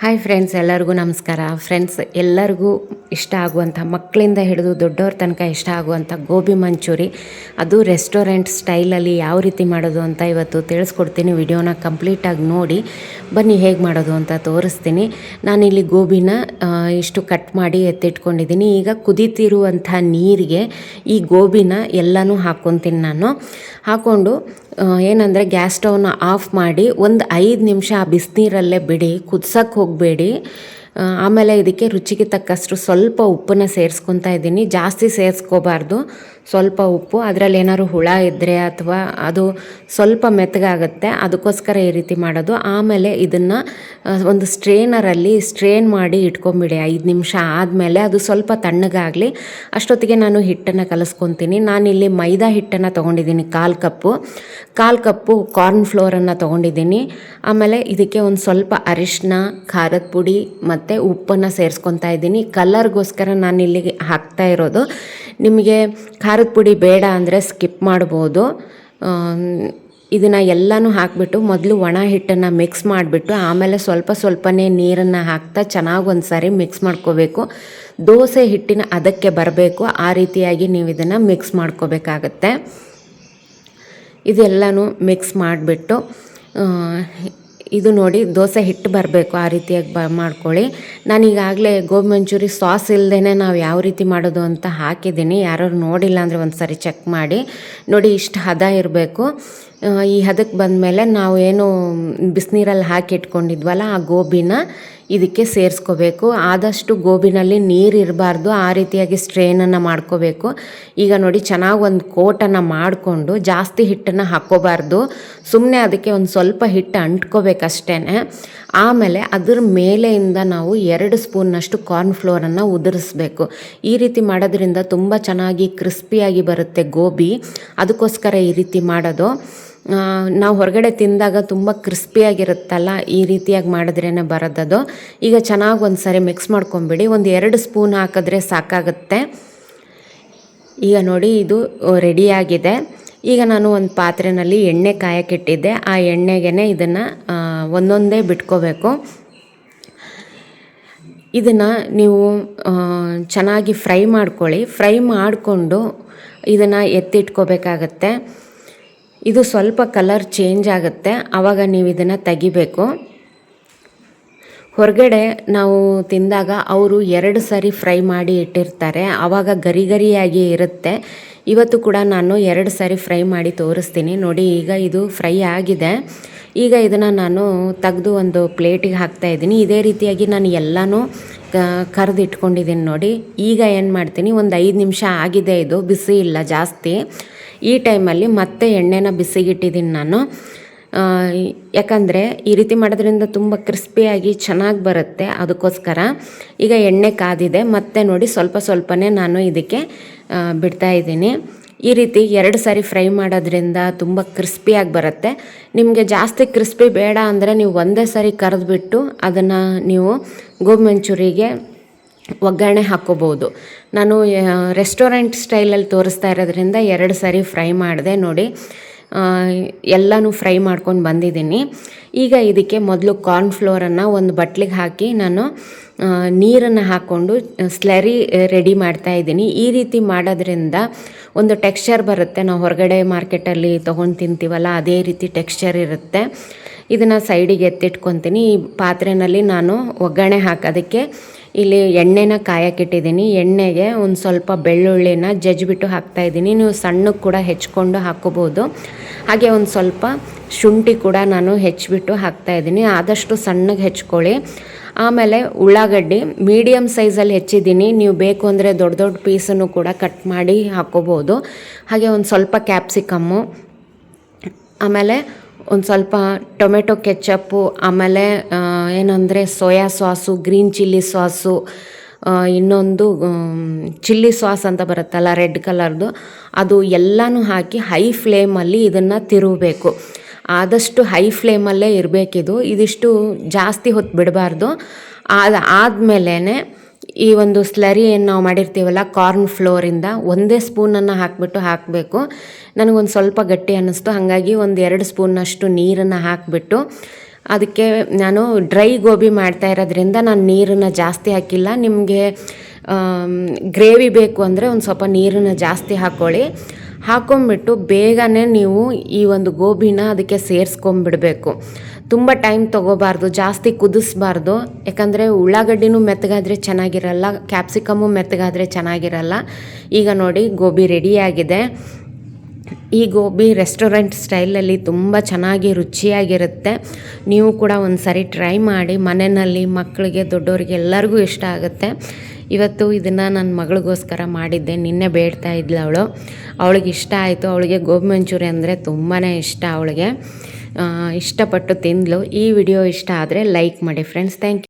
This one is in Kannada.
ಹಾಯ್ ಫ್ರೆಂಡ್ಸ್, ಎಲ್ಲರಿಗೂ ನಮಸ್ಕಾರ. ಫ್ರೆಂಡ್ಸ್, ಎಲ್ಲರಿಗೂ ಇಷ್ಟ ಆಗುವಂಥ, ಮಕ್ಕಳಿಂದ ಹಿಡಿದು ದೊಡ್ಡವ್ರ ತನಕ ಇಷ್ಟ ಆಗುವಂಥ ಗೋಬಿ ಮಂಚೂರಿ, ಅದು ರೆಸ್ಟೋರೆಂಟ್ ಸ್ಟೈಲಲ್ಲಿ ಯಾವ ರೀತಿ ಮಾಡೋದು ಅಂತ ಇವತ್ತು ತಿಳಿಸ್ಕೊಡ್ತೀನಿ. ವಿಡಿಯೋನ ಕಂಪ್ಲೀಟಾಗಿ ನೋಡಿ ಬನ್ನಿ, ಹೇಗೆ ಮಾಡೋದು ಅಂತ ತೋರಿಸ್ತೀನಿ. ನಾನಿಲ್ಲಿ ಗೋಬಿನ ಇಷ್ಟು ಕಟ್ ಮಾಡಿ ಎತ್ತಿಟ್ಕೊಂಡಿದ್ದೀನಿ. ಈಗ ಕುದೀತಿರುವಂಥ ನೀರಿಗೆ ಈ ಗೋಬಿನ ಎಲ್ಲನೂ ಹಾಕ್ಕೊತೀನಿ. ನಾನು ಹಾಕ್ಕೊಂಡು ಏನಂದರೆ ಗ್ಯಾಸ್ ಸ್ಟವ್ನ ಆಫ್ ಮಾಡಿ ಒಂದು 5 ನಿಮಿಷ ಆ ಬಿಸಿನೀರಲ್ಲೇ ಬಿಡಿ, ಕುದ್ಸಕ್ಕೆ ಹೋಗಬೇಡಿ. ಆಮೇಲೆ ಇದಕ್ಕೆ ರುಚಿಗೆ ತಕ್ಕಷ್ಟು ಸ್ವಲ್ಪ ಉಪ್ಪನ್ನು ಸೇರಿಸ್ಕೊತಾ ಇದ್ದೀನಿ. ಜಾಸ್ತಿ ಸೇರಿಸ್ಕೋಬಾರ್ದು, ಸ್ವಲ್ಪ ಉಪ್ಪು. ಅದರಲ್ಲಿ ಏನಾದ್ರು ಹುಳ ಇದ್ದರೆ ಅಥವಾ ಅದು ಸ್ವಲ್ಪ ಮೆತ್ತಗಾಗುತ್ತೆ, ಅದಕ್ಕೋಸ್ಕರ ಈ ರೀತಿ ಮಾಡೋದು. ಆಮೇಲೆ ಇದನ್ನು ಒಂದು ಸ್ಟ್ರೇನರಲ್ಲಿ ಸ್ಟ್ರೇನ್ ಮಾಡಿ ಇಟ್ಕೊಂಬಿಡಿ. 5 ನಿಮಿಷ ಆದಮೇಲೆ ಅದು ಸ್ವಲ್ಪ ತಣ್ಣಗಾಗಲಿ. ಅಷ್ಟೊತ್ತಿಗೆ ನಾನು ಹಿಟ್ಟನ್ನು ಕಲಿಸ್ಕೊತೀನಿ. ನಾನಿಲ್ಲಿ ಮೈದಾ ಹಿಟ್ಟನ್ನು ತೊಗೊಂಡಿದ್ದೀನಿ, 1/4 ಕಪ್ಪು ಕಾರ್ನ್ ಫ್ಲೋರನ್ನು ತೊಗೊಂಡಿದ್ದೀನಿ. ಆಮೇಲೆ ಇದಕ್ಕೆ ಒಂದು ಸ್ವಲ್ಪ ಅರಿಶಿನ, ಖಾರದ ಪುಡಿ ಮತ್ತು ಉಪ್ಪನ್ನು ಸೇರಿಸ್ಕೊತಾ ಇದ್ದೀನಿ. ಕಲರ್ಗೋಸ್ಕರ ನಾನಿಲ್ಲಿ ಹಾಕ್ತಾ ಇರೋದು. ನಿಮಗೆ ಖಾರದ ಪುಡಿ ಬೇಡ ಅಂದರೆ ಸ್ಕಿಪ್ ಮಾಡ್ಬೋದು. ಇದನ್ನು ಎಲ್ಲನೂ ಹಾಕಿಬಿಟ್ಟು ಮೊದಲು ಒಣ ಹಿಟ್ಟನ್ನು ಮಿಕ್ಸ್ ಮಾಡಿಬಿಟ್ಟು ಆಮೇಲೆ ಸ್ವಲ್ಪನೇ ನೀರನ್ನು ಹಾಕ್ತಾ ಚೆನ್ನಾಗಿ ಒಂದು ಸಾರಿ ಮಿಕ್ಸ್ ಮಾಡ್ಕೋಬೇಕು. ದೋಸೆ ಹಿಟ್ಟಿನ ಅದಕ್ಕೆ ಬರಬೇಕು, ಆ ರೀತಿಯಾಗಿ ನೀವು ಇದನ್ನು ಮಿಕ್ಸ್ ಮಾಡ್ಕೋಬೇಕಾಗತ್ತೆ. ಇದೆಲ್ಲನೂ ಮಿಕ್ಸ್ ಮಾಡಿಬಿಟ್ಟು ಇದು ನೋಡಿ, ದೋಸೆ ಹಿಟ್ಟು ಬರಬೇಕು, ಆ ರೀತಿಯಾಗಿ ಮಾಡ್ಕೊಳ್ಳಿ. ನಾನೀಗಾಗಲೇ ಗೋಬಿ ಮಂಚೂರಿ ಸಾಸ್ ಇಲ್ಲದೇ ನಾವು ಯಾವ ರೀತಿ ಮಾಡೋದು ಅಂತ ಹಾಕಿದ್ದೀನಿ. ಯಾರು ನೋಡಿಲ್ಲ ಅಂದರೆ ಒಂದು ಸಾರಿ ಚೆಕ್ ಮಾಡಿ ನೋಡಿ. ಇಷ್ಟು ಹದ ಇರಬೇಕು. ಈ ಹದಕ್ಕೆ ಬಂದಮೇಲೆ ನಾವು ಏನು ಬಿಸಿನೀರಲ್ಲಿ ಹಾಕಿ ಇಟ್ಕೊಂಡಿದ್ವಲ್ಲ ಆ ಗೋಬಿನ ಇದಕ್ಕೆ ಸೇರಿಸ್ಕೋಬೇಕು. ಆದಷ್ಟು ಗೋಬಿನಲ್ಲಿ ನೀರು ಇರಬಾರ್ದು, ಆ ರೀತಿಯಾಗಿ ಸ್ಟ್ರೇನನ್ನು ಮಾಡ್ಕೋಬೇಕು. ಈಗ ನೋಡಿ, ಚೆನ್ನಾಗಿ ಒಂದು ಕೋಟನ್ನು ಮಾಡಿಕೊಂಡು ಜಾಸ್ತಿ ಹಿಟ್ಟನ್ನು ಹಾಕ್ಕೋಬಾರ್ದು, ಸುಮ್ಮನೆ ಅದಕ್ಕೆ ಒಂದು ಸ್ವಲ್ಪ ಹಿಟ್ಟು ಅಂಟ್ಕೋಬೇಕಷ್ಟೇ. ಆಮೇಲೆ ಅದ್ರ ಮೇಲೆಯಿಂದ ನಾವು 2 ಸ್ಪೂನ್ನಷ್ಟು ಕಾರ್ನ್ ಫ್ಲೋರನ್ನು ಉದುರಿಸ್ಬೇಕು. ಈ ರೀತಿ ಮಾಡೋದ್ರಿಂದ ತುಂಬ ಚೆನ್ನಾಗಿ ಕ್ರಿಸ್ಪಿಯಾಗಿ ಬರುತ್ತೆ ಗೋಬಿ, ಅದಕ್ಕೋಸ್ಕರ ಈ ರೀತಿ ಮಾಡೋದು. ನಾವು ಹೊರಗಡೆ ತಿಂದಾಗ ತುಂಬ ಕ್ರಿಸ್ಪಿಯಾಗಿರುತ್ತಲ್ಲ, ಈ ರೀತಿಯಾಗಿ ಮಾಡಿದ್ರೇ ಬರೋದದು. ಈಗ ಚೆನ್ನಾಗಿ ಒಂದು ಸಾರಿ ಮಿಕ್ಸ್ ಮಾಡ್ಕೊಂಬಿಡಿ. ಒಂದು 2 ಸ್ಪೂನ್ ಹಾಕಿದ್ರೆ ಸಾಕಾಗುತ್ತೆ. ಈಗ ನೋಡಿ, ಇದು ರೆಡಿಯಾಗಿದೆ. ಈಗ ನಾನು ಒಂದು ಪಾತ್ರೆಯಲ್ಲಿ ಎಣ್ಣೆ ಕಾಯಕ್ಕಿಟ್ಟಿದ್ದೆ. ಆ ಎಣ್ಣೆಗೆ ಇದನ್ನು ಒಂದೊಂದೇ ಬಿಟ್ಕೋಬೇಕು. ಇದನ್ನು ನೀವು ಚೆನ್ನಾಗಿ ಫ್ರೈ ಮಾಡ್ಕೊಳ್ಳಿ. ಫ್ರೈ ಮಾಡಿಕೊಂಡು ಇದನ್ನು ಎತ್ತಿಟ್ಕೋಬೇಕಾಗತ್ತೆ. ಇದು ಸ್ವಲ್ಪ ಕಲರ್ ಚೇಂಜ್ ಆಗುತ್ತೆ, ಆವಾಗ ನೀವು ಇದನ್ನು ತೆಗಿಬೇಕು. ಹೊರಗಡೆ ನಾವು ತಿಂದಾಗ ಅವರು 2 ಸಾರಿ ಫ್ರೈ ಮಾಡಿ ಇಟ್ಟಿರ್ತಾರೆ, ಆವಾಗ ಗರಿಯಾಗಿ ಇರುತ್ತೆ. ಇವತ್ತು ಕೂಡ ನಾನು 2 ಸಾರಿ ಫ್ರೈ ಮಾಡಿ ತೋರಿಸ್ತೀನಿ ನೋಡಿ. ಈಗ ಇದು ಫ್ರೈ ಆಗಿದೆ. ಈಗ ಇದನ್ನು ನಾನು ತೆಗೆದು ಒಂದು ಪ್ಲೇಟಿಗೆ ಹಾಕ್ತಾಯಿದ್ದೀನಿ. ಇದೇ ರೀತಿಯಾಗಿ ನಾನು ಎಲ್ಲನೂ ಕರೆದಿಟ್ಕೊಂಡಿದ್ದೀನಿ ನೋಡಿ. ಈಗ ಏನು ಮಾಡ್ತೀನಿ, ಒಂದು 5 ನಿಮಿಷ ಆಗಿದೆ, ಇದು ಬಿಸಿ ಇಲ್ಲ ಜಾಸ್ತಿ. ಈ ಟೈಮಲ್ಲಿ ಮತ್ತೆ ಎಣ್ಣೆನ ಬಿಸಿಗಿಟ್ಟಿದ್ದೀನಿ ನಾನು. ಯಾಕಂದರೆ ಈ ರೀತಿ ಮಾಡೋದ್ರಿಂದ ತುಂಬ ಕ್ರಿಸ್ಪಿಯಾಗಿ ಚೆನ್ನಾಗಿ ಬರುತ್ತೆ, ಅದಕ್ಕೋಸ್ಕರ. ಈಗ ಎಣ್ಣೆ ಕಾದಿದೆ, ಮತ್ತೆ ನೋಡಿ ಸ್ವಲ್ಪನೇ ನಾನು ಇದಕ್ಕೆ ಬಿಡ್ತಾಯಿದ್ದೀನಿ. ಈ ರೀತಿ 2 ಸಾರಿ ಫ್ರೈ ಮಾಡೋದ್ರಿಂದ ತುಂಬ ಕ್ರಿಸ್ಪಿಯಾಗಿ ಬರುತ್ತೆ. ನಿಮಗೆ ಜಾಸ್ತಿ ಕ್ರಿಸ್ಪಿ ಬೇಡ ಅಂದರೆ ನೀವು ಒಂದೇ ಸಾರಿ ಕರೆದ್ಬಿಟ್ಟು ಅದನ್ನು ನೀವು ಗೋಬಿ ಮಂಚೂರಿಗೆ ಒಗ್ಗರಣೆ ಹಾಕ್ಕೋಬೋದು. ನಾನು ರೆಸ್ಟೋರೆಂಟ್ ಸ್ಟೈಲಲ್ಲಿ ತೋರಿಸ್ತಾ ಇರೋದ್ರಿಂದ 2 ಸಾರಿ ಫ್ರೈ ಮಾಡಿದೆ ನೋಡಿ. ಎಲ್ಲನೂ ಫ್ರೈ ಮಾಡ್ಕೊಂಡು ಬಂದಿದ್ದೀನಿ. ಈಗ ಇದಕ್ಕೆ ಮೊದಲು ಕಾರ್ನ್ ಫ್ಲೋರನ್ನು ಒಂದು ಬಟ್ಲಿಗೆ ಹಾಕಿ ನಾನು ನೀರನ್ನು ಹಾಕ್ಕೊಂಡು ಸ್ಲರಿ ರೆಡಿ ಮಾಡ್ತಾಯಿದ್ದೀನಿ. ಈ ರೀತಿ ಮಾಡೋದ್ರಿಂದ ಒಂದು ಟೆಕ್ಸ್ಚರ್ ಬರುತ್ತೆ. ನಾವು ಹೊರಗಡೆ ಮಾರ್ಕೆಟಲ್ಲಿ ತೊಗೊಂಡು ತಿಂತೀವಲ್ಲ, ಅದೇ ರೀತಿ ಟೆಕ್ಸ್ಚರ್ ಇರುತ್ತೆ. ಇದನ್ನು ಸೈಡಿಗೆ ಎತ್ತಿಟ್ಕೊತೀನಿ. ಈ ಪಾತ್ರೆಯಲ್ಲಿ ನಾನು ಒಗ್ಗರಣೆ ಹಾಕೋದಕ್ಕೆ ಇಲ್ಲಿ ಎಣ್ಣೆನ ಕಾಯಕ್ಕಿಟ್ಟಿದ್ದೀನಿ. ಎಣ್ಣೆಗೆ ಒಂದು ಸ್ವಲ್ಪ ಬೆಳ್ಳುಳ್ಳಿನ ಜಜ್ಜಿಬಿಟ್ಟು ಹಾಕ್ತಾಯಿದ್ದೀನಿ. ನೀವು ಸಣ್ಣಕ್ಕೆ ಕೂಡ ಹೆಚ್ಕೊಂಡು ಹಾಕ್ಕೋಬೋದು. ಹಾಗೆ ಒಂದು ಸ್ವಲ್ಪ ಶುಂಠಿ ಕೂಡ ನಾನು ಹೆಚ್ಚಿಬಿಟ್ಟು ಹಾಕ್ತಾಯಿದ್ದೀನಿ. ಆದಷ್ಟು ಸಣ್ಣಗೆ ಹೆಚ್ಕೊಳ್ಳಿ. ಆಮೇಲೆ ಉಳ್ಳಾಗಡ್ಡಿ ಮೀಡಿಯಮ್ ಸೈಜಲ್ಲಿ ಹೆಚ್ಚಿದ್ದೀನಿ. ನೀವು ಬೇಕು ಅಂದರೆ ದೊಡ್ಡ ಪೀಸನ್ನು ಕೂಡ ಕಟ್ ಮಾಡಿ ಹಾಕ್ಕೋಬೋದು. ಹಾಗೆ ಒಂದು ಸ್ವಲ್ಪ ಕ್ಯಾಪ್ಸಿಕಮ್ಮು, ಆಮೇಲೆ ಒಂದು ಸ್ವಲ್ಪ ಟೊಮೆಟೊ ಕೆಚಪ್ಪು, ಆಮೇಲೆ ಏನಂದರೆ soya sauce, green chilli sauce, ಇನ್ನೊಂದು ಚಿಲ್ಲಿ ಸಾಸ್ ಅಂತ ಬರುತ್ತಲ್ಲ ರೆಡ್ ಕಲರ್ದು, ಅದು ಎಲ್ಲನೂ ಹಾಕಿ ಹೈ ಫ್ಲೇಮಲ್ಲಿ ಇದನ್ನು ತಿರುಗಬೇಕು. ಆದಷ್ಟು ಹೈ ಫ್ಲೇಮಲ್ಲೇ ಇರಬೇಕಿದು. ಇದಿಷ್ಟು ಜಾಸ್ತಿ ಹೊತ್ತು ಬಿಡಬಾರ್ದು. ಆದಮೇಲೆ ಈ ಒಂದು ಸ್ಲರಿ ಏನು ನಾವು ಮಾಡಿರ್ತೀವಲ್ಲ ಕಾರ್ನ್ ಫ್ಲೋರಿಂದ ಒಂದೇ ಸ್ಪೂನನ್ನು ಹಾಕಬೇಕು. ನನಗೊಂದು ಸ್ವಲ್ಪ ಗಟ್ಟಿ ಅನ್ನಿಸ್ತು, ಹಾಗಾಗಿ ಒಂದು 2 ಸ್ಪೂನ್ನಷ್ಟು ನೀರನ್ನು ಹಾಕಿಬಿಟ್ಟು ಅದಕ್ಕೆ ನಾನು ಡ್ರೈ ಗೋಬಿ ಮಾಡ್ತಾ ಇರೋದ್ರಿಂದ ನಾನು ನೀರನ್ನು ಜಾಸ್ತಿ ಹಾಕಿಲ್ಲ. ನಿಮಗೆ ಗ್ರೇವಿ ಬೇಕು ಅಂದರೆ ಒಂದು ಸ್ವಲ್ಪ ನೀರನ್ನು ಜಾಸ್ತಿ ಹಾಕ್ಕೊಂಬಿಟ್ಟು ಬೇಗನೆ ನೀವು ಈ ಒಂದು ಗೋಬಿನ ಅದಕ್ಕೆ ಸೇರಿಸ್ಕೊಂಬಿಡಬೇಕು. ತುಂಬ ಟೈಮ್ ತೊಗೋಬಾರ್ದು, ಜಾಸ್ತಿ ಕುದಿಸ್ಬಾರ್ದು. ಯಾಕಂದರೆ ಉಳ್ಳಾಗಡ್ಡಿನೂ ಮೆತ್ತಗಾದರೆ ಚೆನ್ನಾಗಿರಲ್ಲ, ಕ್ಯಾಪ್ಸಿಕಮ್ಮು ಮೆತ್ತಗಾದರೆ ಚೆನ್ನಾಗಿರಲ್ಲ. ಈಗ ನೋಡಿ ಗೋಬಿ ರೆಡಿಯಾಗಿದೆ. ಈ ಗೋಬಿ ರೆಸ್ಟೋರೆಂಟ್ ಸ್ಟೈಲಲ್ಲಿ ತುಂಬ ಚೆನ್ನಾಗಿ ರುಚಿಯಾಗಿರುತ್ತೆ. ನೀವು ಕೂಡ ಒಂದು ಸಾರಿ ಟ್ರೈ ಮಾಡಿ. ಮನೆಯಲ್ಲಿ ಮಕ್ಕಳಿಗೆ ದೊಡ್ಡವರಿಗೆ ಎಲ್ಲರಿಗೂ ಇಷ್ಟ ಆಗುತ್ತೆ. ಇವತ್ತು ಇದನ್ನು ನನ್ನ ಮಗಳಿಗೋಸ್ಕರ ಮಾಡಿದ್ದೆ. ನಿನ್ನೆ ಬೇಡ್ತಾ ಇದ್ಲು ಅವಳಿಗೆ ಇಷ್ಟ ಆಯಿತು. ಅವಳಿಗೆ ಗೋಬಿ ಮಂಚೂರಿ ಅಂದರೆ ತುಂಬಾ ಇಷ್ಟ. ಅವಳಿಗೆ ಇಷ್ಟಪಟ್ಟು ತಿಂದಳು. ಈ ವಿಡಿಯೋ ಇಷ್ಟ ಆದರೆ ಲೈಕ್ ಮಾಡಿ ಫ್ರೆಂಡ್ಸ್. Thank you.